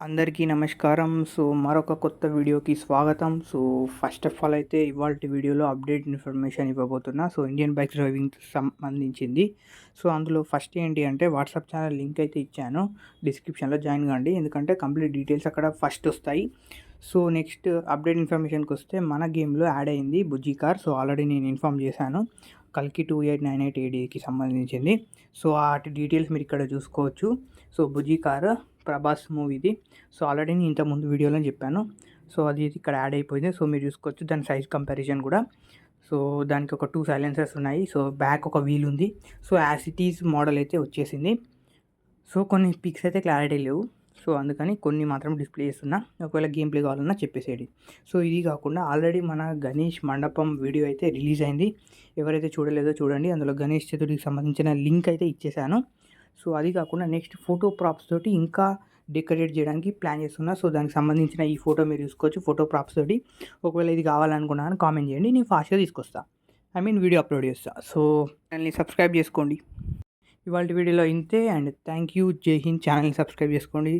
అందరికీ నమస్కారం. సో, మరొక కొత్త వీడియోకి స్వాగతం. సో, ఫస్ట్ ఆఫ్ ఆల్ అయితే ఇవాల్టి వీడియోలో అప్డేట్ ఇన్ఫర్మేషన్ ఇవ్వబోతున్నా. సో, ఇండియన్ బైక్ డ్రైవింగ్‌కి సంబంధించింది. సో, అందులో ఫస్ట్ ఏంటి అంటే వాట్సాప్ ఛానల్ లింక్ అయితే ఇచ్చాను. డిస్క్రిప్షన్‌లో జాయిన్ కండి. ఎందుకంటే కంప్లీట్ డీటెయిల్స్ అక్కడ ఫస్ట్ వస్తాయి. సో, నెక్స్ట్ అప్డేట్ ఇన్ఫర్మేషన్‌కొస్తే మన గేమ్‌లో యాడ్ అయింది బుజ్జి కార్. సో, ఆల్రెడీ నేను ఇన్ఫార్మ్ చేశాను. కల్కి 2898 ఏడీకి సంబంధించింది. సో, వాటి డీటెయిల్స్ మీరు ఇక్కడ చూసుకోవచ్చు. సో, బుజ్జి కార్ ప్రభాస్ మూవీది. సో, ఆల్రెడీ నేను ఇంతకుముందు వీడియోలో చెప్పాను. సో, అది ఇక్కడ యాడ్ అయిపోయింది. సో, మీరు చూసుకోవచ్చు దాని సైజ్ కంపారిజన్ కూడా. సో, దానికి ఒక 2 సైలెన్సర్స్ ఉన్నాయి. సో, బ్యాక్ ఒక వీల్ ఉంది. So, as it is model అయితే వచ్చేసింది. సో, కొన్ని పిక్స్ అయితే క్లారిటీ లేవు. సో, అందుకని కొన్ని మాత్రం డిస్ప్లే చేస్తున్నా. ఒకవేళ గేమ్ ప్లే కావాలన్నా చెప్పేసేయండి. సో, ఇది కాకుండా ఆల్రెడీ మన గణేష్ మండపం వీడియో అయితే రిలీజ్ అయింది. ఎవరైతే చూడలేదో చూడండి. అందులో గణేష్ చతుర్థికి సంబంధించిన లింక్ అయితే ఇచ్చేసాను. సో, అది కాకుండా నెక్స్ట్ ఫోటో ప్రాప్స్ తోటి ఇంకా డెకరేట్ చేయడానికి ప్లాన్ చేస్తున్నా. సో, దానికి సంబంధించిన ఈ ఫోటో మీరు చూసుకోవచ్చు. ఫోటో ప్రాప్స్ తోటి ఒకవేళ ఇది కావాలనుకున్నాను కామెంట్ చేయండి. నేను ఫాస్ట్‌గా తీసుకొస్తా. వీడియో అప్లోడ్ చేస్తా. సో, ఛానల్‌ని సబ్స్క్రైబ్ చేసుకోండి. ఇవాల్టి వీడియోలో ఇంతే. And thank you. జై హింద్. ఛానల్‌ని సబ్స్క్రైబ్ చేసుకోండి.